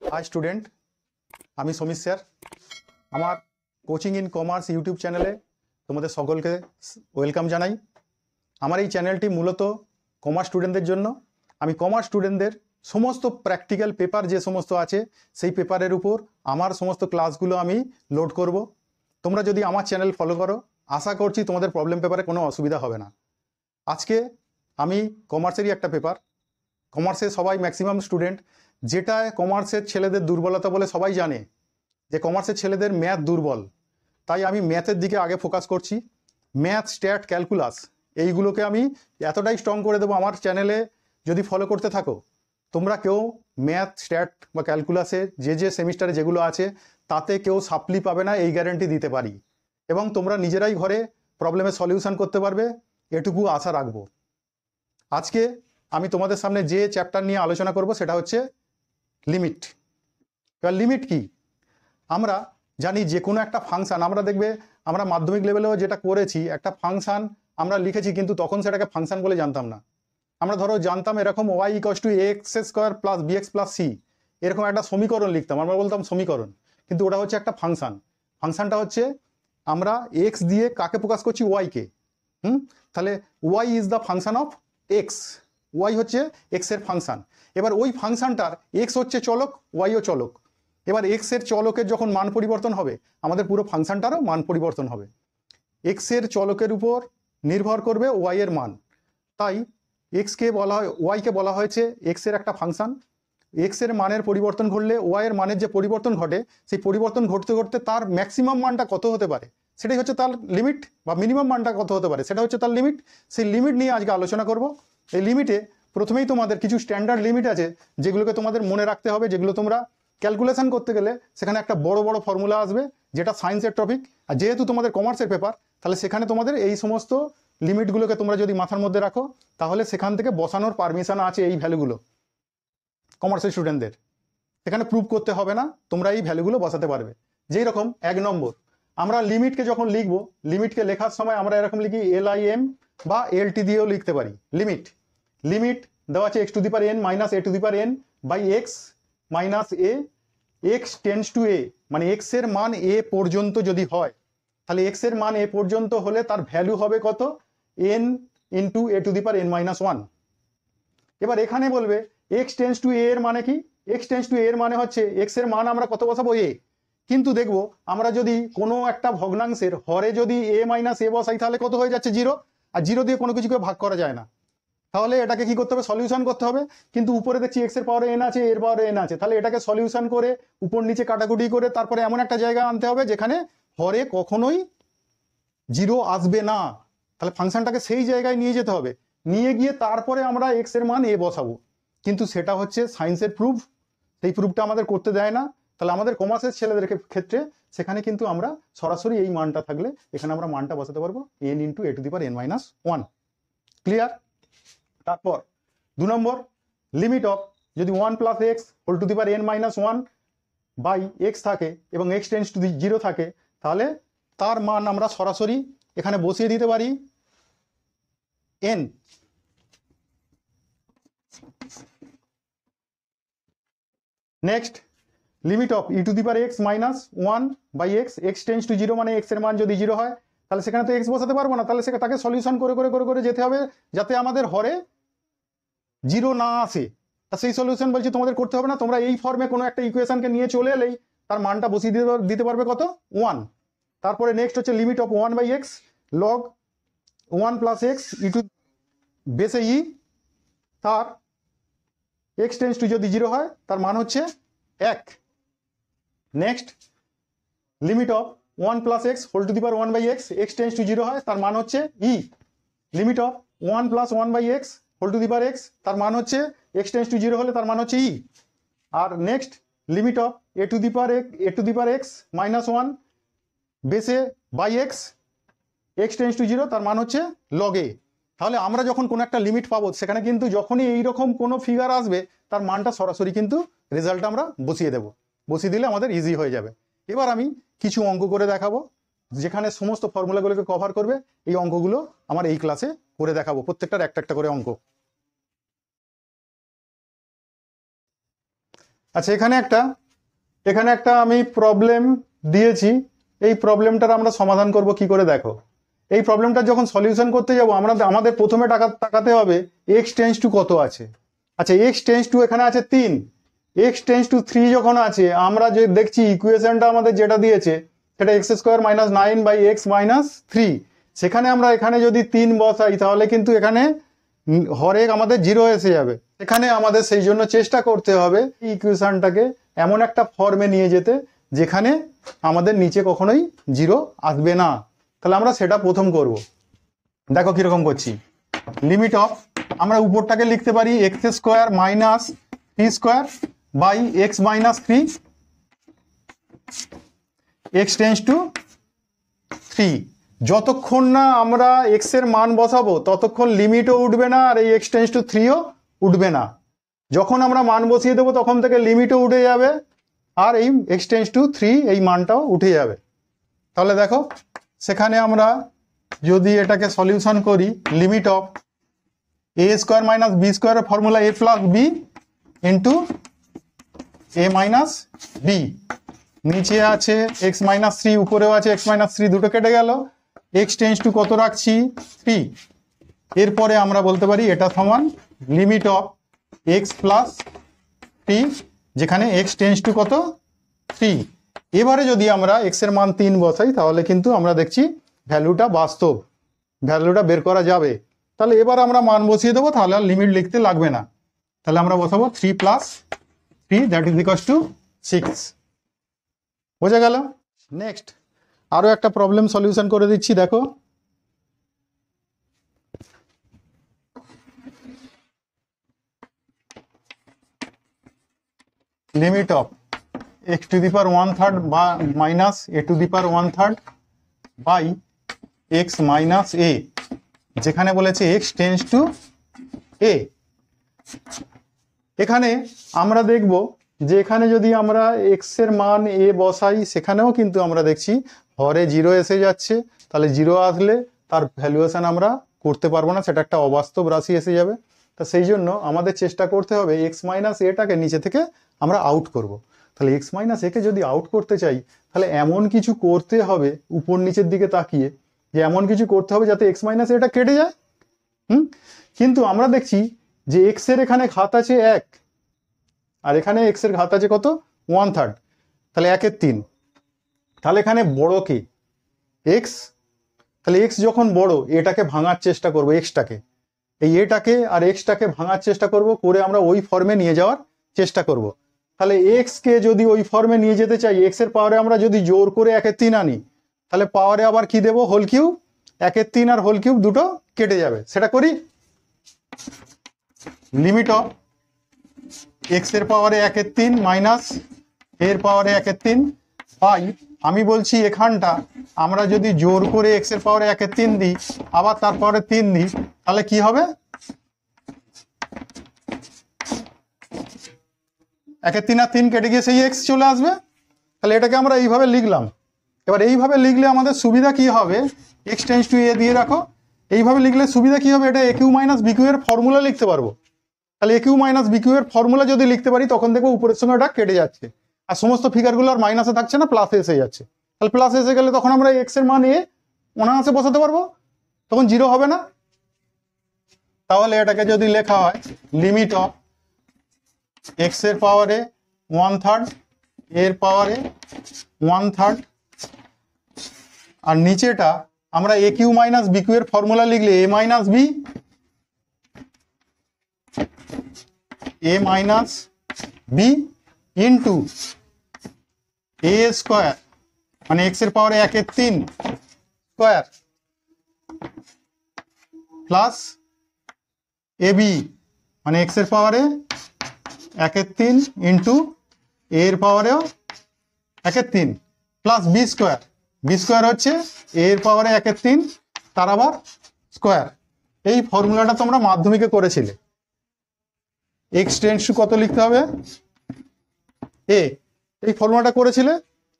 Hi student আমি Samir sir আমার coaching in commerce YouTube চ্যানেলে তোমাদের সকলকে ওয়েলকাম জানাই। আমার এই চ্যানেলটি মূলত কমার্স স্টুডেন্টদের জন্য। আমি কমার্স স্টুডেন্টদের সমস্ত প্র্যাকটিক্যাল পেপার যে সমস্ত আছে সেই পেপারের উপর আমার সমস্ত ক্লাসগুলো আমি লোড করব। তোমরা যদি আমার চ্যানেল ফলো করো আশা করছি তোমাদের প্রবলেম পেপারে কোনো অসুবিধা হবে না। আজকে আমি কমার্সেরই একটা পেপার, কমার্সে সবাই ম্যাক্সিমাম স্টুডেন্ট, যেটা কমার্সের ছেলেদের দুর্বলতা বলে সবাই জানে যে কমার্সের ছেলেদের ম্যাথ দুর্বল, তাই আমি ম্যাথের দিকে আগে ফোকাস করছি। ম্যাথ, স্ট্যাট, ক্যালকুলাস এইগুলোকে আমি এতটাই স্ট্রং করে দেবো। আমার চ্যানেলে যদি ফলো করতে থাকো তোমরা কেউ ম্যাথ, স্ট্যাট বা ক্যালকুলাসে যে সেমিস্টারে যেগুলো আছে তাতে কেউ সাপ্লি পাবে না, এই গ্যারেন্টি দিতে পারি। এবং তোমরা নিজেরাই ঘরে প্রবলেমের সলিউশন করতে পারবে, এটুকু আশা রাখবো। আজকে আমি তোমাদের সামনে যে চ্যাপ্টার নিয়ে আলোচনা করব সেটা হচ্ছে লিমিট। এবার লিমিট কি? আমরা জানি যে কোনো একটা ফাংশান, আমরা দেখবে আমরা মাধ্যমিক লেভেলেও যেটা করেছি, একটা ফাংশান আমরা লিখেছি কিন্তু তখন সেটাকে ফাংশান বলে জানতাম না। আমরা ধরো জানতাম এরকম y = ax² + bx + c, এরকম একটা সমীকরণ লিখতাম, আমরা বলতাম সমীকরণ, কিন্তু ওটা হচ্ছে একটা ফাংশান। ফাংশানটা হচ্ছে আমরা x দিয়ে কাকে প্রকাশ করছি? y কে। তাহলে y is the function of x, y হচ্ছে x এর ফাংশান। এবার ওই ফাংশানটার x হচ্ছে চলক, y ও চলক। এবার x এর চলকের যখন মান পরিবর্তন হবে আমাদের পুরো ফাংশানটারও মান পরিবর্তন হবে। x এর চলকের উপর নির্ভর করবে y এর মান, তাই x কে বলা হয়, y কে বলা হয়েছে x এর একটা ফাংশান। x এর মানের পরিবর্তন ঘটলে y এর মানের যে পরিবর্তন ঘটে সেই পরিবর্তন ঘটতে ঘটতে তার ম্যাক্সিমাম মানটা কত হতে পারে সেটাই হচ্ছে তার লিমিট, বা মিনিমাম মানটা কত হতে পারে সেটা হচ্ছে তার লিমিট। সেই লিমিট নিয়ে আজকে আলোচনা করব। এই লিমিটে প্রথমেই তোমাদের কিছু স্ট্যান্ডার্ড লিমিট আছে যেগুলোকে তোমাদের মনে রাখতে হবে, যেগুলো তোমরা ক্যালকুলেশন করতে গেলে সেখানে একটা বড় বড় ফর্মুলা আসবে, যেটা সায়েন্সের টপিক। আর যেহেতু তোমাদের কমার্সের পেপার, তাহলে সেখানে তোমাদের এই সমস্ত লিমিটগুলোকে তোমরা যদি মাথার মধ্যে রাখো তাহলে সেখান থেকে বসানোর পারমিশন আছে। এই ভ্যালুগুলো কমার্সের স্টুডেন্টদের সেখানে প্রুভ করতে হবে না, তোমরা এই ভ্যালুগুলো বসাতে পারবে। যেই রকম 1 নম্বর, আমরা লিমিটকে যখন লিখবো, লিমিটকে লেখার সময় আমরা এরকম লিখি LIM বা LT দিয়েও লিখতে পারি। লিমিট লিমিট দেওয়া আছে x⁻n - a⁻n/x - a, x tends to a, মানে x এর মান a পর্যন্ত যদি হয় তাহলে x এর মান a পর্যন্ত হলে তার ভ্যালু হবে কত? n × a⁻n-1। এবার এখানে বলবে x টেন্ডস টু a এর মানে কি? x টেন্ডস টু a এর মানে হচ্ছে x এর মান আমরা কত বসাবো? a। কিন্তু দেখবো আমরা যদি কোনো একটা ভগ্নাংশের হরে যদি a - a বসাই তাহলে কত হয়ে যাচ্ছে? 0। আর 0 দিয়ে কোনো কিছুকে ভাগ করা যায় না, তাহলে এটাকে কি করতে হবে? সলিউশন করতে হবে। কিন্তু উপরে দেখছি x এর পাওয়ারে n আছে, এর পাওয়ারে n আছে, তাহলে এটাকে সলিউশন করে উপর নিচে কাটাকুটি করে তারপরে এমন একটা জায়গা আনতে হবে যেখানে হরে কখনোই 0 আসবে না। তাহলে ফাংশনটাকে সেই জায়গায় নিয়ে যেতে হবে, নিয়ে গিয়ে তারপরে আমরা x এর মান a বসাবো। কিন্তু সেটা হচ্ছে সায়েন্সের প্রুফ, সেই প্রুফটা আমাদের করতে দেয় না। তাহলে আমাদের কমার্সের ছেলেদের ক্ষেত্রে সেখানে কিন্তু আমরা সরাসরি এই মানটা থাকলে এখানে আমরা মানটা বসাতে পারবো n × a⁻n-1। ক্লিয়ার? তারপর 2 নম্বর, লিমিট অফ যদি 1 + x n-1/x থাকে এবং x টেন্ডস টু 0 থাকে তাহলে তার মান আমরা সরাসরি এখানে বসিয়ে দিতে পারি n। Next, limit of e⁻x-1/x, x tends to 0 মানে x এর মান যদি 0 হয় তাহলে সেখানে তো x বসাতে পারবো না, তাহলে তাকে সলিউশন করে করে করে করে যেতে হবে যাতে আমাদের হরে 0 না আসে। তা সেই সলিউশন বলছি তোমাদের করতে হবে না, তোমরা এই ফর্মে কোনো একটা ইকুয়েশনকে নিয়ে চলে এলেই তার মানটা বসিয়ে দিতে পারবে কত? 1। তারপরে নেক্সট হচ্ছে limit of 1/x log 1 + x বেসে e, তার x টেন্ডস টু যদি 0 হয় তার মান হচ্ছে 1। Next, limit of 1 + x (1/x) x tends to 0 হয় তার মান হচ্ছে e। Limit of 1 + 1/x (x) তার মান হচ্ছে x টেন্ডস টু 0 হলে তার মান হচ্ছে e। আর নেক্সট, লিমিট অফ a⁻x-1 বেসে x x টেন্ডস টু 0 তার মান হচ্ছে log a। তাহলে আমরা যখন কোনো একটা লিমিট পাবো সেখানে কিন্তু যখনই এইরকম কোনো ফিগার আসবে তার মানটা সরাসরি কিন্তু রেজাল্ট আমরা বসিয়ে দেবো, বসিয়ে দিলে আমাদের ইজি হয়ে যাবে। এবার আমি কিছু অঙ্ক করে দেখাবো যেখানে সমস্ত ফর্মুলাগুলোকে কভার করবে। এই অঙ্কগুলো আমার এই ক্লাসে করে দেখাবো, প্রত্যেকটার একটা একটা করে অঙ্ক। আচ্ছা, এখানে একটা আমি প্রবলেম দিয়েছি। এই প্রবলেমটার আমরা সমাধান করব কি করে দেখো। এই প্রবলেমটা যখন সলিউশন করতে যাব আমাদের প্রথমে তাকাতে হবে এক্স টেন্স টু কত আছে। আচ্ছা, এক্স টেন্স টু এখানে আছে 3, এক্স টেন্স টু 3 যখন আছে, আমরা যে দেখছি ইকুয়েশনটা আমাদের যেটা দিয়েছে সেটা x square minus 9/x minus 3। সেখানে আমরা এখানে যদি 3 বসাই তাহলে কিন্তু এখানে হরেক আমাদের 0 এসে যাবে। এখানে আমাদের সেই জন্য চেষ্টা করতে হবে ইকুয়েশনটাকে এমন একটা ফর্মে নিয়ে যেতে যেখানে আমাদের নিচে কখনোই 0 আসবে না। তাহলে আমরা সেটা প্রথম করব। দেখো কিরকম করছি। লিমিট অফ, আমরা উপরটাকে লিখতে পারি x square minus 3 square by x minus 3, x tends to 3। যতক্ষণ না আমরা এক্স এর মান বসাবো ততক্ষণ লিমিটও উঠবে না আর এই এক্স টেন্স টু 3ও উঠবে না। যখন আমরা মান বসিয়ে দেবো তখন থেকে লিমিটও উঠে যাবে আর এই এক্স টেন্স টু 3 এই মানটাও উঠে যাবে। তাহলে দেখো সেখানে আমরা যদি এটাকে সলিউশন করি, limit of a square minus b স্কোয়ারের formula a plus b into a minus b, নিচে আছে এক্স মাইনাস 3, উপরেও আছে এক্স মাইনাস 3, দুটো কেটে গেল। এক্স টেন্স টু কত রাখছি 3। এরপরে আমরা বলতে পারি এটা সমান লিমিট অফ এক্স প্লাস 3, যেখানে এক্স টেন্স টু কত 3। এবারে যদি আমরা এক্স এর মান 3 বসাই তাহলে কিন্তু আমরা দেখছি ভ্যালুটা বাস্তব, ভ্যালুটা বের করা যাবে। তাহলে এবার আমরা মান বসিয়ে দেবো, তাহলে আর লিমিট লিখতে লাগবে না। তাহলে আমরা বসাবো 3 + 3 দ্যাট ইজ ইকুয়ালস টু 6। বোঝা গেল? নেক্সট আরো একটা প্রবলেম সলিউশন করে দিচ্ছি। দেখো limit of x to the power 1/3 বা minus a to the power 1/3 by x minus a, যেখানে বলেছে x টেন্স টু a। এখানে আমরা দেখব যে এখানে যদি আমরা x এর মান a বসাই সেখানেও কিন্তু আমরা দেখছি হরে 0 এসে যাচ্ছে। তাহলে 0 আসলে তার ভ্যালুয়েশন আমরা করতে পারবো না, সেটা একটা অবাস্তব রাশি এসে যাবে। তা সেই জন্য আমাদের চেষ্টা করতে হবে x মাইনাস এটাকে নিচে থেকে আমরা আউট করব। তাহলে x মাইনাস একে যদি আউট করতে চাই তাহলে এমন কিছু করতে হবে উপর নিচের দিকে তাকিয়ে, যে এমন কিছু করতে হবে যাতে x মাইনাস এটা কেটে যায়। কিন্তু আমরা দেখছি যে x এর এখানে ঘাত আছে 1 আর এখানে x এর ঘাত আছে কত 1/3, তাহলে 1/3। তাহলে এখানে বড় কে x, তাহলে x যখন বড় এটাকে ভাঙার চেষ্টা করব, এক্সটাকে এই এটাকে আর এক্সটাকে ভাঙার চেষ্টা করব, করে আমরা ওই ফর্মে নিয়ে যাওয়ার চেষ্টা করব। তাহলে এক্স কে যদি ওই ফর্মে নিয়ে যেতে চাই, এক্স এর পাওয়ারে আমরা যদি জোর করে 1/3 আনি তাহলে পাওয়ারে আবার কি দেব হোল কিউব, 1/3 আর হোল কিউব দুটো কেটে যাবে। সেটা করি। লিমিট অফ এক্স এর পাওয়ারে 1/3 মাইনাস এর পাওয়ারে 1/3 বাই, আমি বলছি এখানটা আমরা যদি জোর করে এক্স এর পাওয়ারে 1/3 দিই আবার তার পাওয়ারে 3 দিই তাহলে কি হবে, 1/3 আর 3 কেটে গিয়ে সেই এক্স চলে আসবে। তাহলে এটাকে আমরা এইভাবে লিখলাম। এবার এইভাবে লিখলে আমাদের সুবিধা কি হবে, এক্স টেন্স টু এ দিয়ে রাখো। এইভাবে লিখলে সুবিধা কি হবে, এটা এ কিউ মাইনাস বি কিউ এর ফর্মুলা লিখতে পারবো। তাহলে এ কিউ মাইনাস বি কিউ এর ফর্মুলা যদি লিখতে পারি তখন দেখবো উপরের সঙ্গে ওটা কেটে যাচ্ছে আর সমস্ত ফিগারগুলো আর মাইনাসে থাকছে না, প্লাসে এসে যাচ্ছে। তাহলে প্লাসে এসে গেলে তখন আমরা এক্স এর মান এ অনায়াসে বসাতে পারবো, তখন 0 হবে না। তাহলে এটাকে যদি লেখা হয় লিমিট অফ এক্স এর পাওয়ারে 1/3 এর পাওয়ারে 1/3 আর নিচেটা আমরা a cube minus b cube এর ফর্মুলা লিখলে a minus b, a minus b into a square মানে এক্স এর পাওয়ারে 1/3 স্কোয়ার প্লাস এ বি মানে এক্স এর পাওয়ারে 1/3 ইন্টু এর পাওয়ারেও 1/3 plus b square, b square হচ্ছে এর পাওয়ারে 1/3 তার আবার স্কোয়ার। এই ফর্মুলাটা তোমরা মাধ্যমিকে করেছিলে। এক্স টেন্স টু কত লিখতে হবে এ, এই ফর্মুলাটা করেছিলে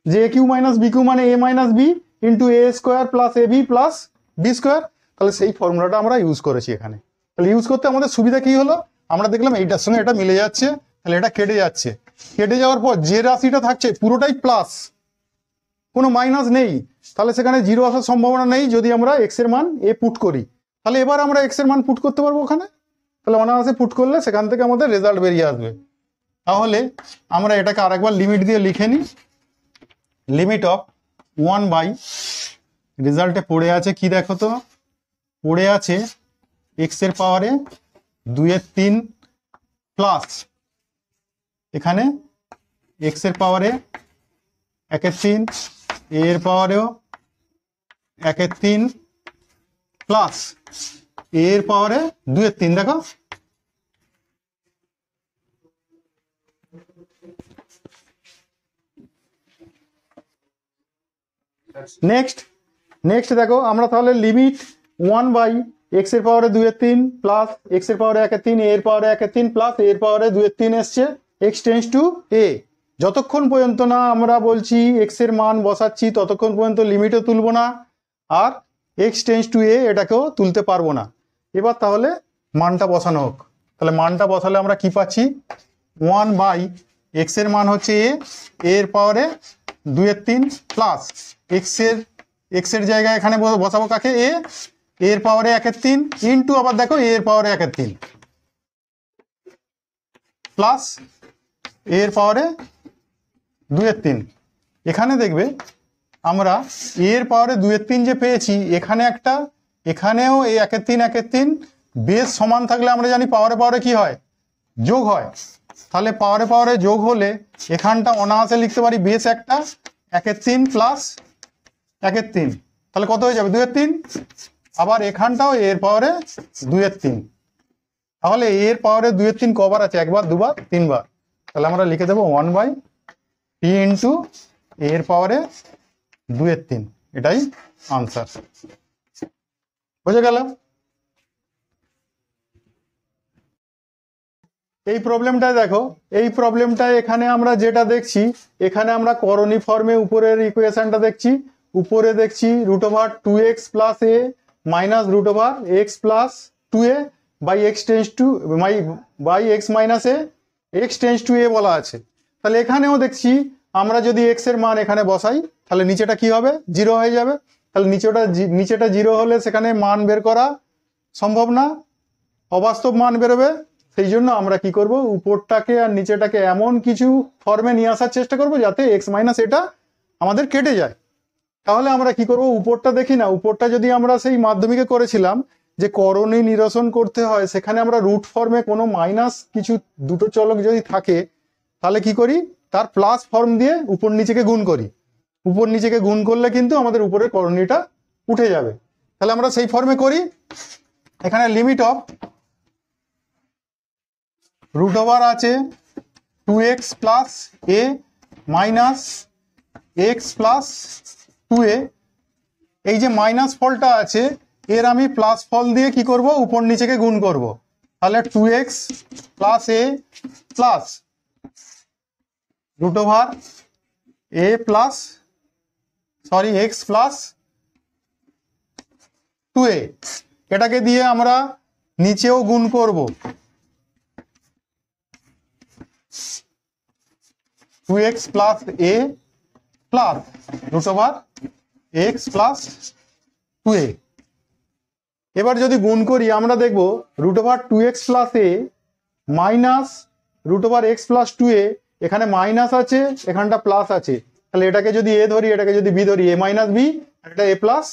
যে এ কিউ মাইনাস বি কিউ মানে এ minus b into a square plus a B plus b square. তাহলে সেই ফর্মুলাটা আমরা ইউজ করেছি এখানে। তাহলে ইউজ করতে আমাদের সুবিধা কি হলো, আমরা দেখলাম এইটার সঙ্গে এটা মিলে যাচ্ছে, তাহলে এটা কেটে যাচ্ছে। কেটে যাওয়ার পর যে রাশিটা থাকছে পুরোটাই প্লাস, কোনো মাইনাস নেই, তাহলে সেখানে জিরো আসার সম্ভাবনা নেই যদি আমরা এক্স এর মান এ পুট করি। তাহলে এবার আমরা এক্স এর মান পুট করতে পারবো ওখানে, তাহলে অনায়াসে পুট করলে সেখান থেকে আমাদের রেজাল্ট বেরিয়ে আসবে। তাহলে আমরা এটাকে আরেকবার লিমিট দিয়ে লিখে নিই, লিমিট অফ 1 বাই, রেজাল্টে পড়ে আছে কি দেখো তো, পড়ে আছে এক্স এর পাওয়ারে 2/3 প্লাস এখানে এক্স এর পাওয়ারে 1/3, এর পাওয়ারেও 1/3 প্লাস এর পাওয়ারে 2/3। দেখো নেক্সট দেখো আমরা তাহলে লিমিট 1 বাই এক্স এর পাওয়ারে 2/3 প্লাস এক্স এর পাওয়ারে 1/3, এর পাওয়ারে 1/3 প্লাস এর পাওয়ারে 2/3 এসছে, এক্স টেন্স টু এ। যতক্ষণ পর্যন্ত না আমরা বলছি এক্স এর মান বসাচ্ছি ততক্ষণ পর্যন্ত লিমিটও তুলব না, আর এক্স টেন্স টু এ এটাকেও তুলতে পারবো না। এবার তাহলে মানটা বসানো হোক। তাহলে মানটা বসালে আমরা কি পাচ্ছি, 1 বাই এক্স এর মান হচ্ছে এ, এর পাওয়ারে 2/3 প্লাস এক্স এর জায়গায় এখানে বসাবো কাকে, এ, এর পাওয়ারে 1/3 ইন্টু আবার দেখো এর পাওয়ারে 1/3 প্লাস এর পাওয়ারে 2/3। এখানে দেখবে আমরা এর পাওয়ারে 2/3 যে পেয়েছি, এখানে একটা, এখানেও এই 1/3 বেস সমান থাকলে আমরা জানি পাওয়ারে পাওয়ারে কি হয়, যোগ হয়। তাহলে পাওয়ারে পাওয়ারে যোগ হলে এখানটা অনায়াসে লিখতে পারি বেস একটা 1/3 প্লাস 1/3, তাহলে কত হয়ে যাবে 2/3। আবার এখানটাও এর পাওয়ারে 2/3, তাহলে এর পাওয়ারে 2/3 কবার আছে, একবার, দুবার, তিনবার। তাহলে আমরা লিখে দেবো 1/p ইন্টু এর পাওয়ারে 2/3, এটাই আনসার। বুঝে গেল? এই প্রবলেমটায় দেখো, এই প্রবলেমটায় এখানে আমরা যেটা দেখছি, এখানে আমরা করণী ফর্মে উপরের ইকুয়েশনটা দেখছি, উপরে দেখছি √2x plus a minus √x plus 2a by x tends to by x minus a, x tends to a বলা আছে। তাহলে এখানেও দেখছি আমরা যদি এক্স এর মান এখানে বসাই তাহলে নিচেটা কি হবে, জিরো হয়ে যাবে। তাহলে নিচেটা জিরো হলে সেখানে মান বের করা সম্ভব না, অবাস্তব মান বেরোবে। সেই জন্য আমরা কি করব, উপরটাকে আর নিচেটাকে এমন কিছু ফর্মে নিয়ে আসার চেষ্টা করব যাতে এক্স মাইনাস এটা আমাদের কেটে যায়। তাহলে আমরা কি করব, উপরটা দেখি না, উপরটা যদি আমরা সেই মাধ্যমিকে করেছিলাম যে করণী নিরসন করতে হয়, সেখানে আমরা রুট ফর্মে কোনো মাইনাস কিছু দুটো চলক যদি থাকে তাহলে কি করি, তার প্লাস ফর্ম দিয়ে উপর নিচেকে গুণ করি। উপর নিচেকে গুণ করলে কিন্তু আমাদের উপরের করণীটা উঠে যাবে। তাহলে আমরা সেই ফর্মে করি। এখানে লিমিট অফ রুট ওভার আছে 2x plus a minus x plus 2a, এই যে মাইনাস ফলটা আছে এর আমি প্লাস ফল দিয়ে কি করব, উপর নিচেকে গুণ করব। তাহলে 2x plus a plus root over a plus x plus 2a, এটাকে দিয়ে আমরা নিচেও গুণ করব। 2x plus a plus root over x plus 2a। এবার যদি গুণ করি আমরা দেখব √2x plus a minus √x plus 2a, এখানে মাইনাস আছে এখানটা প্লাস আছে, তাহলে এটাকে যদি এ ধরি এটাকে যদি বি ধরি, এ মাইনাস বি, এটা এ প্লাস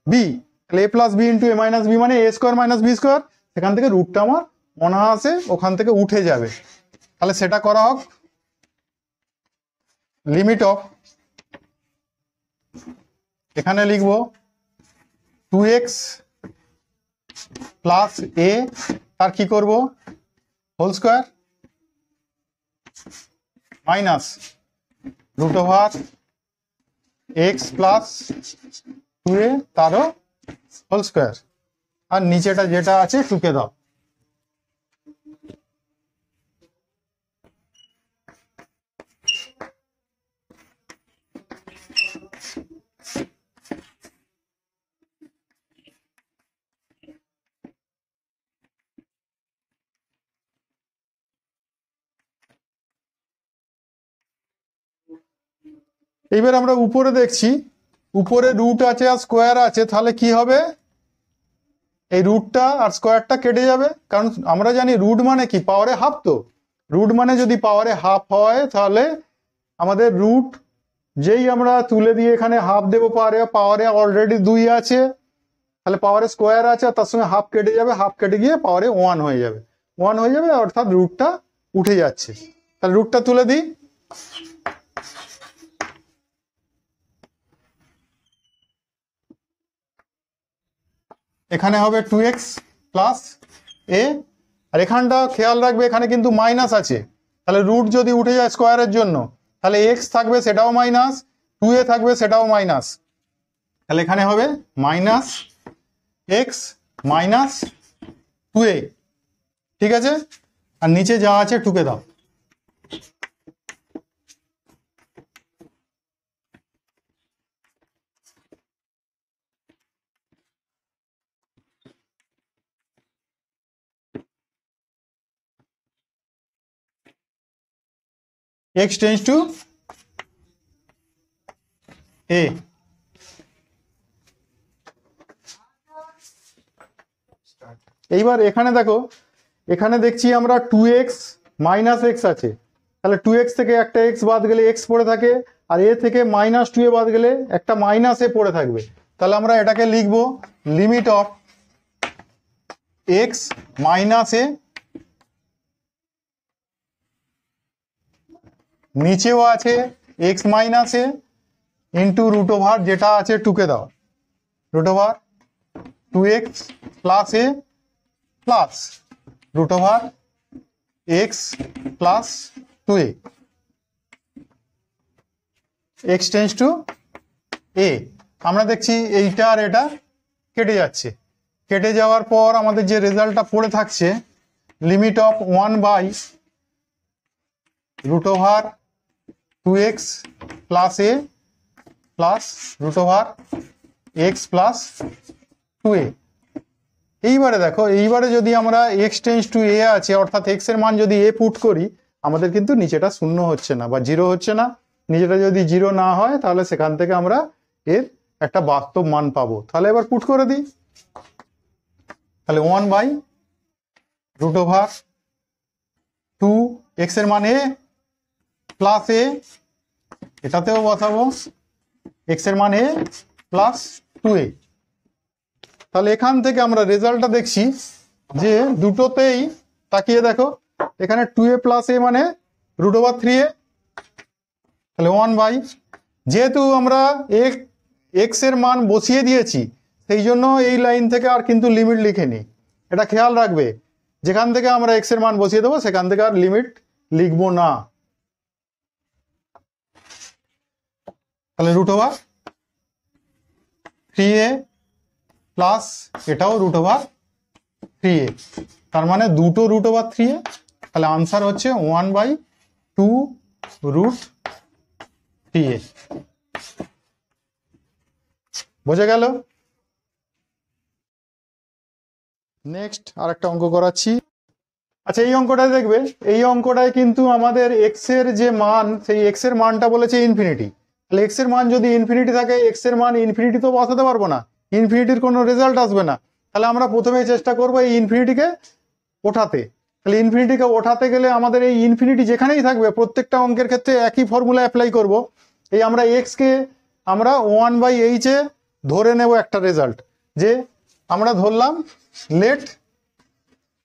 বি, তাহলে এ plus b into a minus B মানে এ স্কোয়ার মাইনাস বি স্কোয়ার। সেখান থেকে রুটটা আমার অনায়াসে ওখান থেকে উঠে যাবে। তাহলে সেটা করা হোক। লিমিট অফ, এখানে লিখব 2x প্লাস এ, তার কি করব whole square minus √x plus 2a তারও হোল স্কোয়ার, আর নিচেটা যেটা আছে টুকে দাও। এইবার আমরা উপরে দেখছি, উপরে রুট আছে আর স্কোয়ার আছে, তাহলে কি হবে, এই রুটটা আর স্কোয়ারটা কেটে যাবে, কারণ আমরা জানি রুট মানে কি, পাওয়ারে হাফ। তো রুট মানে যদি পাওয়ারে হাফ হয় তাহলে আমাদের রুট যেই আমরা তুলে দিয়ে এখানে হাফ দেবো, পাওয়ারে অলরেডি 2 আছে, তাহলে পাওয়ারে স্কোয়ার আছে আর তার সঙ্গে হাফ কেটে যাবে, হাফ কেটে গিয়ে পাওয়ারে 1 হয়ে যাবে, 1 হয়ে যাবে, অর্থাৎ রুটটা উঠে যাচ্ছে। তাহলে রুটটা তুলে দিই, এখানে হবে 2x প্লাস a, আর এখানটা খেয়াল রাখবে এখানে কিন্তু মাইনাস আছে, তাহলে রুট যদি উঠে যায় স্কোয়ারের জন্য তাহলে x থাকবে সেটাও মাইনাস, 2a থাকবে সেটাও মাইনাস, তাহলে এখানে হবে মাইনাস x মাইনাস 2a। ঠিক আছে, আর নিচে যা আছে টুকে দাও। x tends to a। এইবার এখানে দেখো, এখানে দেখছি আমরা 2x মাইনাস x আছে, তাহলে 2x থেকে একটা x বাদ গেলে x পড়ে থাকে, আর a থেকে মাইনাস 2a বাদ গেলে একটা মাইনাস a পড়ে থাকবে, তাহলে আমরা এটাকে লিখবো limit of x minus a, নিচেও আছে x minus a into root over যেটা আছে টুকে দাও, root over 2x plus a plus root over x plus 2a, x tends to a। আমরা দেখছি এইটা আর এটা কেটে যাচ্ছে, কেটে যাওয়ার পর আমাদের যে রেজাল্টটা পড়ে থাকছে limit of 1 by root over 2x plus a plus root over x plus 2a। এইবারে দেখো, এইবারে যদি আমরা x টেন্ডস টু a আছে, অর্থাৎ x এর মান যদি a পুট করি, আমাদের কিন্তু নিচেটা শূন্য হচ্ছে না বা 0 হচ্ছে না। নিচেটা যদি 0 না হয় তাহলে সেখান থেকে আমরা এর একটা বাস্তব মান পাবো। তাহলে এবার পুট করে দিই, তাহলে 1 বাই রুট ওভার 2 x এর মান a প্লাস a, এটাতেও বসাবো x এর মান a প্লাস 2a। তাহলে এখান থেকে আমরা রেজাল্টটা দেখছি যে দুটোতেই তাকিয়ে দেখো, এখানে 2a প্লাস a মানে রুট ওভার 3a, তাহলে 1 বাই, যেহেতু আমরা x এর মান বসিয়ে দিয়েছি সেই জন্য এই লাইন থেকে আর কিন্তু লিমিট লিখিনি, এটা খেয়াল রাখবে, যেখান থেকে আমরা x এর মান বসিয়ে দেবো সেখান থেকে আর লিমিট লিখবো না। তাহলে রুট ওভার 3a প্লাস এটাও রুট ওভার 3a, তার মানে দুটো রুট ওভার 3a, তাহলে আনসার হচ্ছে 1 বাই 2 রুট 3a। বোঝা গেল? নেক্সট আরেকটা অঙ্ক করাচ্ছি। আচ্ছা, এই অঙ্কটায় দেখবে, এই অঙ্কটায় কিন্তু আমাদের এক্স এর যে মান, সেই এক্স এর মানটা বলেছে ইনফিনিটি। তাহলে এক্স এর মান যদি ইনফিনিটি থাকে, এক্স এর মান ইনফিনিটি তো বসাতে পারবো না, ইনফিনিটির কোনো রেজাল্ট আসবে না। তাহলে আমরা প্রথমেই চেষ্টা করবো এই ইনফিনিটিকে ওঠাতে। তাহলে ইনফিনিটিকে ওঠাতে গেলে আমাদের এই ইনফিনিটি যেখানেই থাকবে প্রত্যেকটা অঙ্কের ক্ষেত্রে একই ফর্মুলা অ্যাপ্লাই করব। এই আমরা এক্সকে আমরা 1/h এ ধরে নেব একটা রেজাল্ট, যে আমরা ধরলাম let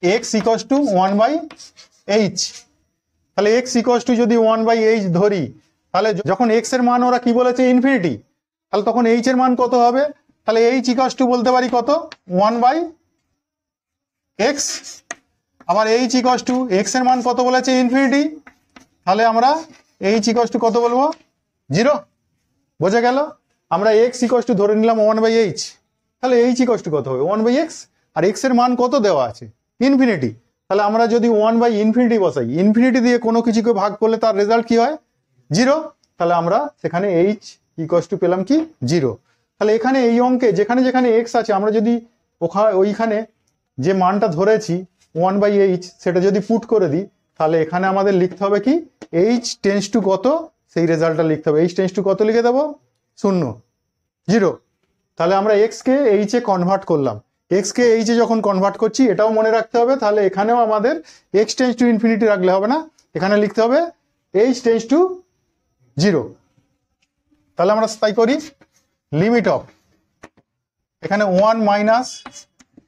x equals to 1/h। তাহলে এক্স ইকস টু যদি 1/h ধরি, তাহলে যখন এক্স এর মান ওরা কি বলেছে ইনফিনিটি, তাহলে তখন এইচ এর মান কত হবে? তাহলে এইচ ইকস টু বলতে পারি কত, 1/x। আবার এইচ ইকস টু এক্স এর মান কত বলেছে ইনফিনিটি, তাহলে আমরা এইচ ইকস টু কত বলবো, 0। বোঝা গেল? আমরা এক্স ইকস টু ধরে নিলাম 1/h, তাহলে এইচ ইকস টু কত হবে 1/x, আর এক্স এর মান কত দেওয়া আছে ইনফিনিটি। তাহলে আমরা যদি 1/ইনফিনিটি বসাই, ইনফিনিটি দিয়ে কোনো কিছুকে ভাগ করলে তার রেজাল্ট কি হয়, 0। তাহলে আমরা সেখানে এইচ ইকস টু পেলাম কি, 0। তাহলে এখানে এই অঙ্কে যেখানে যেখানে এক্স আছে, আমরা যদি ওইখানে যে মানটা ধরেছি 1/h সেটা যদি পুট করে দিই, তাহলে এখানে আমাদের লিখতে হবে কি, এইচ টেন্ডস টু কত, সেই রেজাল্টটা লিখতে হবে। এইচ টেন্স টু কত লিখে দেবো? 0, 0। তাহলে আমরা এক্সকে এইচে কনভার্ট করলাম। এক্সকে এইচে যখন কনভার্ট করছি এটাও মনে রাখতে হবে, তাহলে এখানেও আমাদের এক্স টেন্স টু ইনফিনিটি রাখলে হবে না, এখানে লিখতে হবে এইচ টেন্স টু 0। তাহলে আমরা তাই করি, লিমিট অফ এখানে 1 minus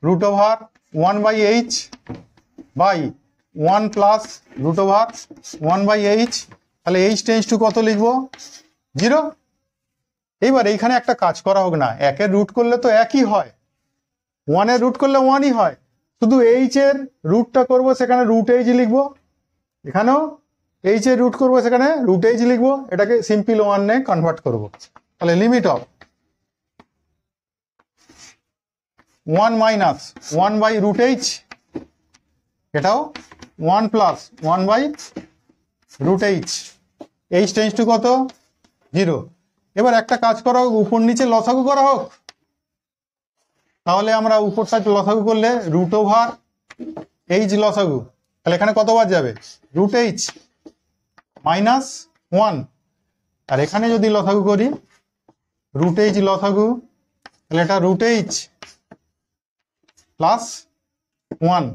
root over 1/h by 1 plus root over 1/h। তাহলে এইচ টেন্স টু কত লিখবো? 0। এইবার এইখানে একটা কাজ করা হোক না, একের রুট করলে তো একই হয়, 1 এর রুট করলে 1ই হয়, শুধু এইচ এর রুটটা করবো সেখানে রুট এইচ লিখবো, এখানেও এইচ এর রুট করবো সেখানে রুট এইচ লিখবো, এটাকে সিম্পল 1 এ কনভার্ট করবো। তাহলে লিমিট অফ 1 মাইনাস 1/√h, এটাও 1 plus 1/√h, H tends to কত? 0। এবার একটা কাজ করা হোক, উপর নিচে লসাগু করা হোক। তাহলে আমরা উপরটা লসাগু করলে রুট ওভার এইচ লসাগু, তাহলে এখানে কতবার যাবে? √h minus 1। আর এখানে যদি লসাগু করি √h লসাগু, তাহলে এটা √h প্লাস 1,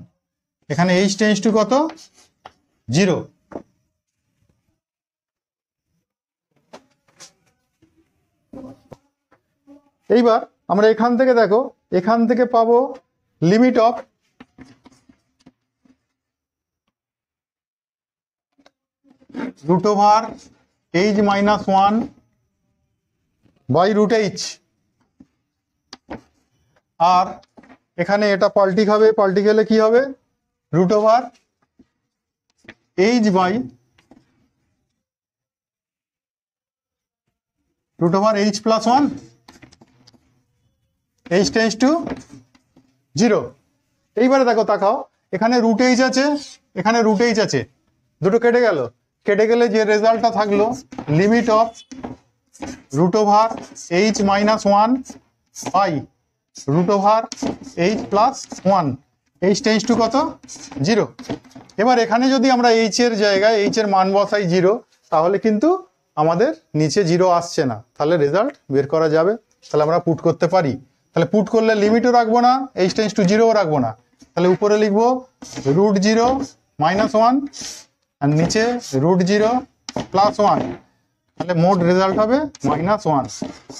এখানে এইচ টেন্স টু কত? 0। এইবার আমরা এখান থেকে দেখো, এখান থেকে পাবো limit of root over h minus 1/√h, আর এখানে এটা পাল্টি খাবে, পাল্টি গেলে কি হবে? Root over h by √h plus 1, h tends to 0। এইবারে দেখো, তাকাও, এখানে √h আছে, এখানে √h আছে, দুটো কেটে গেল, কেটে গেলে যে রেজাল্টটা থাকলো limit of √h minus 1 by √h plus 1, h tends to কত? 0। এবার এখানে যদি আমরা এইচ এর জায়গায় এইচ এর মান বসাই 0, তাহলে কিন্তু আমাদের নিচে 0 আসছে না, তাহলে রেজাল্ট বের করা যাবে, তাহলে আমরা পুট করতে পারি। তাহলে পুট করলে লিমিটও রাখবো না, এইচ টেন্স টু 0ও রাখবো না, তাহলে উপরে লিখবো √0 মাইনাস 1 আর নিচে √0 প্লাস 1, তাহলে মোট রেজাল্ট হবে -1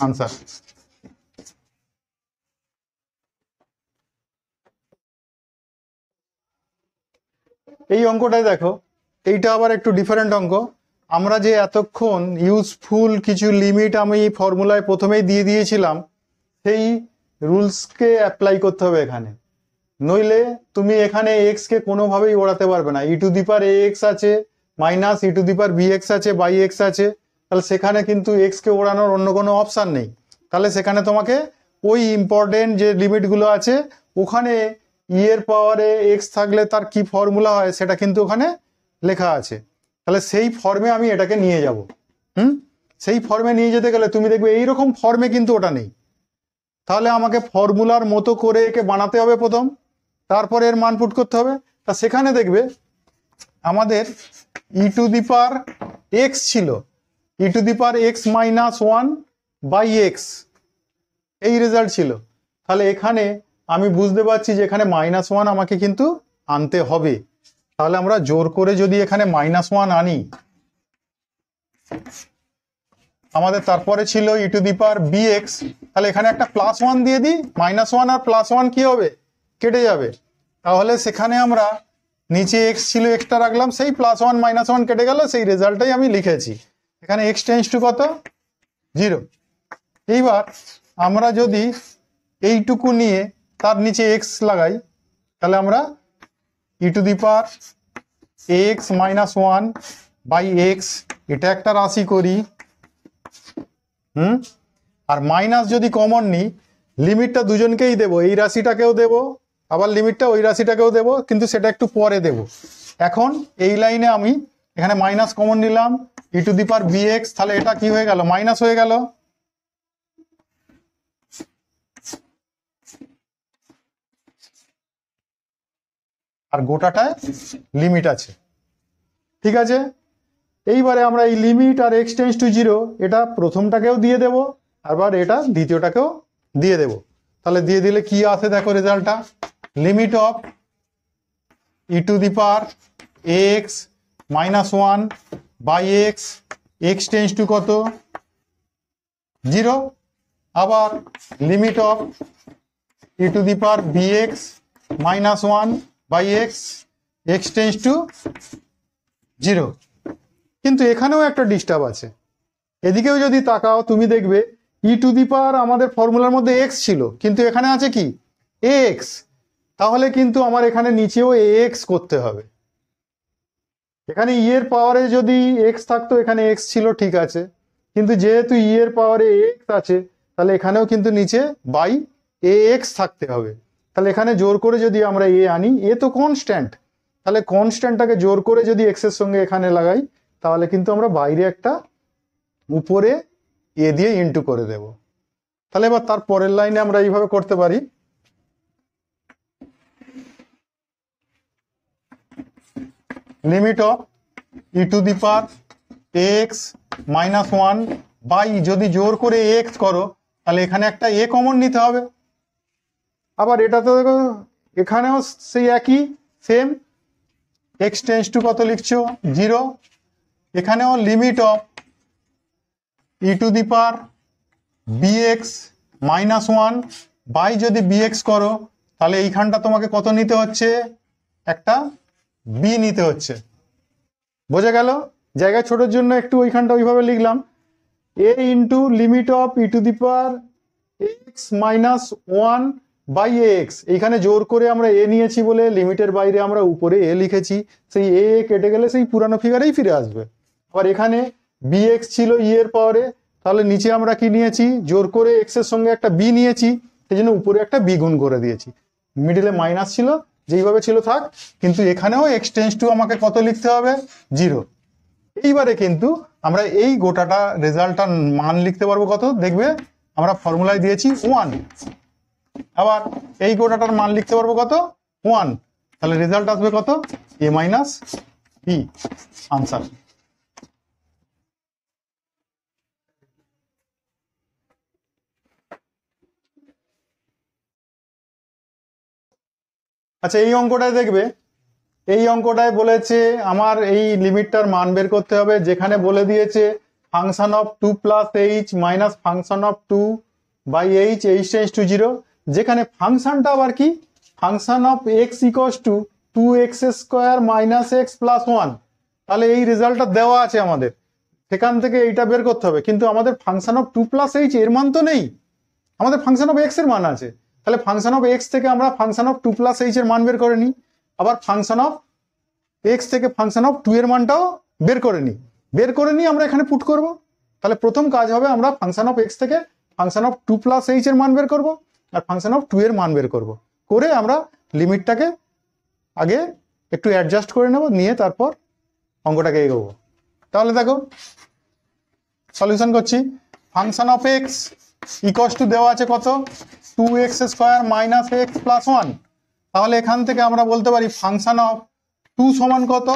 আনসার। এই অঙ্কটাই দেখো, এইটা আবার একটু ডিফারেন্ট অঙ্ক। আমরা যে এতক্ষণ ইউজফুল কিছু লিমিট আমি ফর্মুলায় প্রথমেই দিয়ে দিয়েছিলাম, সেই রুলসকে অ্যাপ্লাই করতে হবে এখানে, নইলে তুমি এখানে এক্সকে কোনোভাবেই ওড়াতে পারবে না। e⁴ ax আছে, মাইনাস e⁴bx আছে, বাই এক্স আছে, তাহলে সেখানে কিন্তু এক্সকে ওড়ানোর অন্য কোনো অপশান নেই। তাহলে সেখানে তোমাকে ওই ইম্পর্টেন্ট যে লিমিটগুলো আছে ওখানে এর পাওয়ারে এক্স থাকলে তার কি ফর্মুলা হয় সেটা কিন্তু ওখানে লেখা আছে, তাহলে সেই ফর্মে আমি এটাকে নিয়ে যাব। সেই ফর্মে নিয়ে যেতে গেলে তুমি দেখবে এইরকম ফর্মে কিন্তু ওটা নেই, তাহলে আমাকে ফর্মুলার মতো করে একে বানাতে হবে প্রথম, তারপরে এর মান পুট করতে হবে। তা সেখানে দেখবে আমাদের e⁴x ছিল, e⁴x মাইনাস 1 বাই এক্স, এই রেজাল্ট ছিল। তাহলে এখানে আমি বুঝতে পারছি যে এখানে -1 আমাকে কিন্তু আনতে হবে। তাহলে আমরা জোর করে যদি এখানে -1 আনি, আমাদের তারপরে ছিল e⁴bx, তাহলে এখানে একটা +1 দিয়ে দিই, -1 আর +1 কি হবে? কেটে যাবে। তাহলে সেখানে আমরা নিচে x ছিল, এক্সটা রাখলাম, সেই +1 -1 কেটে গেল, সেই রেজাল্টটাই আমি লিখেছি। এখানে x টেন্স টু কত? 0। এইবার আমরা যদি এইটুকু নিয়ে তার নিচে x লাগাই, তাহলে আমরা e⁴x মাইনাস 1 বাই এক্স, এটা একটা রাশি করি, আর মাইনাস যদি কমন নিই, লিমিটটা দুজনকেই দেব, এই রাশিটাকেও দেব, আবার লিমিটটা ওই রাশিটাকেও দেব, কিন্তু সেটা একটু পরে দেব। এখন এই লাইনে আমি এখানে মাইনাস কমন নিলাম, e⁴bx, তাহলে এটা কি হয়ে গেল? মাইনাস হয়ে গেল। আর গোটাটায় লিমিট আছে, ঠিক আছে। এইবারে আমরা এই লিমিট আর x টেন্ডস টু 0 এটা প্রথমটাকেও দিয়ে দেব, আবার এটা দ্বিতীয়টাকেও দিয়ে দেব। তাহলে দিয়ে দিলে কি আসে দেখো রেজাল্টটা, limit of e to the power x minus 1 by x tends to কত 0, আবার limit of e to the power bx minus 1 by x tends to 0। কিন্তু এখানেও একটা ডিস্টার্ব আছে, এদিকেও যদি তাকাও তুমি দেখবে ই টু দি পাওয়ার আমাদের ফর্মুলার মধ্যে x ছিল, কিন্তু এখানে আছে কি ax, তাহলে কিন্তু আমার এখানে নিচেও ax করতে হবে। এখানে ই এর পাওয়ারে যদি x থাকতো, এখানে x ছিল ঠিক আছে, কিন্তু যেহেতু ই এর পাওয়ারে x আছে তাহলে এখানেও কিন্তু নিচে বাই ax থাকতে হবে। তাহলে এখানে জোর করে যদি আমরা a আনি, a তো কনস্ট্যান্ট, তাহলে কনস্ট্যান্টটাকে জোর করে যদি x এর সঙ্গে এখানে লাগাই তাহলে কিন্তু আমরা বাইরে একটা উপরে a দিয়ে ইনটু করে দেব। তাহলে এবার তার পরের লাইনে আমরা এইভাবে করতে পারি, limit of e to the power x minus 1 by, যদি জোর করে x করো তাহলে এখানে একটা a কমন নিতে হবে। আবার এটা তো দেখো এখানেও সেই একই সেম, x টেন্ডস টু কত লিখছো 0, এখানেও limit of e to the power bx minus 1 by, যদি bx করো তাহলে এইখানটা তোমাকে কত নিতে হচ্ছে, একটা b নিতে হচ্ছে। বোঝা গেল? জায়গা ছোটোর জন্য একটু ওইখানটা ওইভাবে লিখলাম, a into limit of e to the power x minus 1 by ax। এইখানে জোর করে আমরা a নিয়েছি বলে লিমিটের বাইরে আমরা উপরে a লিখেছি, সেই a কেটে গেলে সেই পুরানো ফিগারেই ফিরে আসবে। আবার এখানে bx ছিল ই এর পাওয়ারে, তাহলে নিচে আমরা কি নিয়েছি, জোর করে x এর সঙ্গে একটা b নিয়েছি, সেই জন্য উপরে একটা b গুণ করে দিয়েছি। মিডিলে মাইনাস ছিল, যেইভাবে ছিল থাক, কিন্তু এখানেও x টেন্ডস টু আমাকে কত লিখতে হবে 0। এইবারে কিন্তু আমরা এই গোটাটা রেজাল্টটার মান লিখতে পারবো কত, দেখবে আমরা ফর্মুলায় দিয়েছি 1, আবার এই গোটাটার মান লিখতে পারবো কত 1, তাহলে রেজাল্ট আসবে কত a মাইনাস b আনসার। আচ্ছা, এই অঙ্কটায় দেখবে, এই অঙ্কটায় বলেছে আমার এই লিমিটটার মান বের করতে হবে, যেখানে বলে দিয়েছে function of 2 plus h minus function of 2 by h tends to 0, যেখানে ফাংশনটা আবার কি, function of x equals to 2x square minus x plus 1। তাহলে এই রেজাল্টটা দেওয়া আছে আমাদের, সেখান থেকে এইটা বের করতে হবে, কিন্তু আমাদের ফাংশন অফ 2 প্লাস এইচ এর মান তো নেই, আমাদের ফাংশন অফ এক্স এর মান আছে। তাহলে ফাংশন অফ এক্স থেকে আমরা ফাংশন অফ 2 প্লাস এইচ এর মান বের করে নিই, আবার ফাংশন অফ এক্স থেকে ফাংশন অফ 2 এর মানটাও বের করে নিই আমরা এখানে পুট করব। তাহলে প্রথম কাজ হবে আমরা ফাংশন অফ এক্স থেকে ফাংশন অফ 2 প্লাস এইচ এর মান বের করব, আর ফাংশন অফ 2 এর মান বের করব, করে আমরা লিমিটটাকে আগে একটু অ্যাডজাস্ট করে নেব, নিয়ে তারপর অঙ্কটাকে এগোবো। তাহলে দেখো সলিউশন করছি, function of x equals two দেওয়া আছে কত 2x square minus x plus 1। তাহলে এখান থেকে আমরা বলতে পারি ফাংশন অফ 2 সমান কত,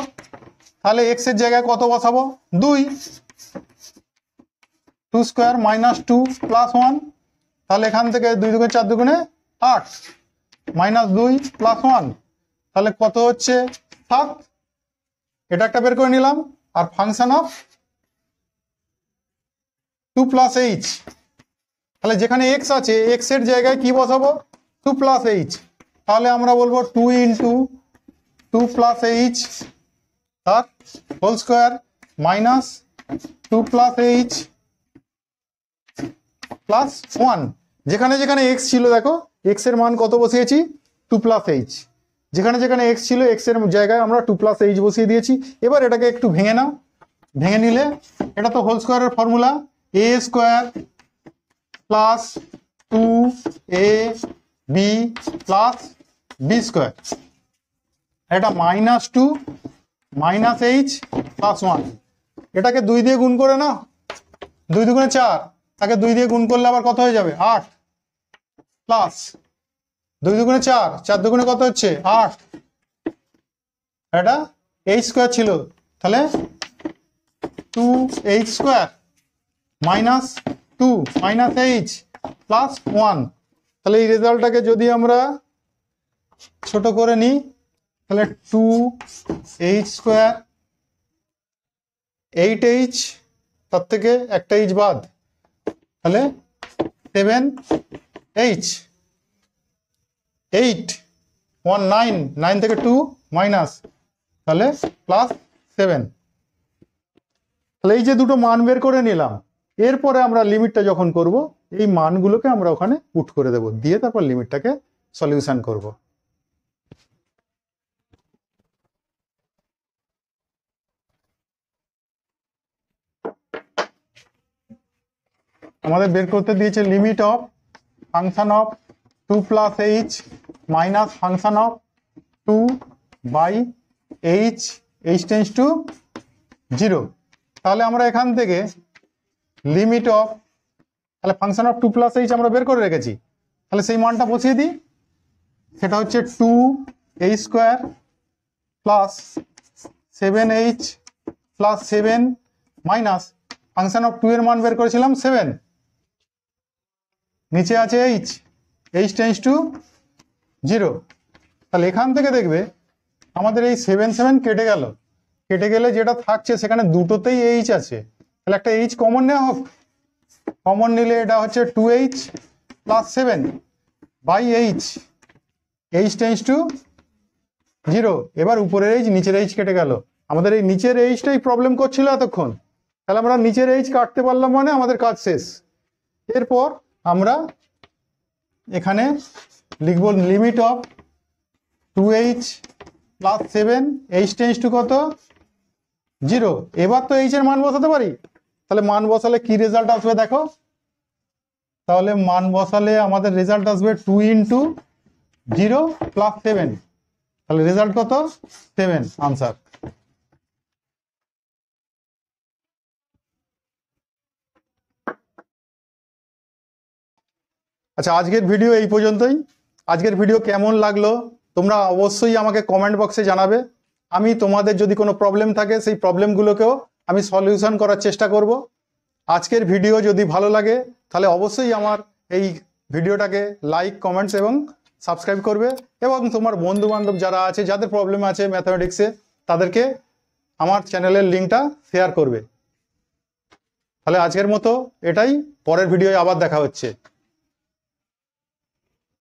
তাহলে x এর জায়গায় কত বসাবো 2, 2 স্কোয়ার মাইনাস 2 প্লাস 1, তাহলে এখান থেকে 2 দুগুণে 4 দুগুণে 8 মাইনাস 2 প্লাস 1, তাহলে কত হচ্ছে 7। এটা একটা বের করে নিলাম। আর ফাংশন অফ 2 প্লাস এইচ, তাহলে যেখানে x আছে x এর জায়গায় কি বসাবো 2 প্লাস এইচ, তাহলে আমরা বলবো 2 ইন্টু 2 প্লাস এইচ তার whole square minus 2 plus h plus 1। যেখানে যেখানে x ছিল দেখো x এর মান কত বসিয়েছি 2 প্লাস এইচ, যেখানে যেখানে x ছিল x এর জায়গায় আমরা 2 প্লাস এইচ বসিয়ে দিয়েছি। এবার এটাকে একটু ভেঙে নাও, ভেঙে নিলে এটা তো হোল স্কোয়ারের formula, a square plus 2ab plus b square, এটা মাইনাস 2 মাইনাস এইচ প্লাস 1। এটাকে 2 দিয়ে গুণ করে নাও, 2 দুগুণে 4, তাকে 2 দিয়ে গুণ করলে আবার কত হয়ে যাবে 8 প্লাস 2 দুগুণে 4, 4 দুগুণে কত হচ্ছে 8, এটা এইচ স্কোয়ার ছিল, তাহলে 2h square minus 2 minus h plus 1। তাহলে এই রেজাল্টটাকে যদি আমরা ছোট করে নিই তাহলে 2h স্কোয়ার 8h, তার থেকে একটা h বাদ, তাহলে 7h, 8 1 9, 9 থেকে 2 মাইনাস, তাহলে প্লাস 7। তাহলে এই যে দুটো মান বের করে নিলাম, এরপরে আমরা লিমিটটা যখন করব এই মানগুলোকে আমরা ওখানে পুট করে দেব, দিয়ে তারপর লিমিটটাকে সলিউশন করব। আমাদের বের করতে দিয়েছে limit of function of 2 plus h minus function of 2 by h, h tends to 0। তাহলে আমরা এখান থেকে লিমিট অফ, তাহলে ফাংশন অফ 2 প্লাস h আমরা বের করে রেখেছি, তাহলে সেই মানটা বসিয়ে দিই। সেটা হচ্ছে 2h square plus 7h plus 7 minus function of 2 এর মান বের করেছিলাম 7, নিচে আছে h, h টেন্ডস টু 0। তাহলে এখান থেকে দেখবে আমাদের এই 7 7 কেটে গেল, কেটে গেলে যেটা থাকছে সেখানে দুটোতেই h আছে, তাহলে একটা h কমন নেওয়া হোক। কমন নিলে এটা হচ্ছে 2h plus 7 by h, h tends to 0। এবার উপরের h নিচের h কেটে গেল, আমাদের এই নিচের hটাই প্রবলেম করছিল এতক্ষণ, তাহলে আমরা নিচের h কাটতে পারলাম মানে আমাদের কাজ শেষ। এরপর আমরা এখানে লিখব limit of 2h plus 7, h tends to কত 0। এবার তো h এর মান বসাতে পারি, তাহলে মান বসালে কি রেজাল্ট আসবে দেখো, তাহলে মান বসালে আমাদের রেজাল্ট আসবে 2 ইন্টু 0 প্লাস 7, তাহলে রেজাল্ট কত 7 আনসার। আচ্ছা, আজকের ভিডিও এই পর্যন্তই। আজকের ভিডিও কেমন লাগলো তোমরা অবশ্যই আমাকে কমেন্ট বক্সে জানাবে। আমি তোমাদের যদি কোনো প্রবলেম থাকে সেই প্রবলেমগুলোকেও আমি সলিউশন করার চেষ্টা করব। আজকের ভিডিও যদি ভালো লাগে তাহলে অবশ্যই আমার এই ভিডিওটাকে লাইক, কমেন্টস এবং সাবস্ক্রাইব করবে, এবং তোমার বন্ধু বান্ধব যারা আছে, যাদের প্রবলেম আছে ম্যাথমেটিক্সে, তাদেরকে আমার চ্যানেলের লিঙ্কটা শেয়ার করবে। তাহলে আজকের মতো এটাই, পরের ভিডিওয় আবার দেখা হচ্ছে।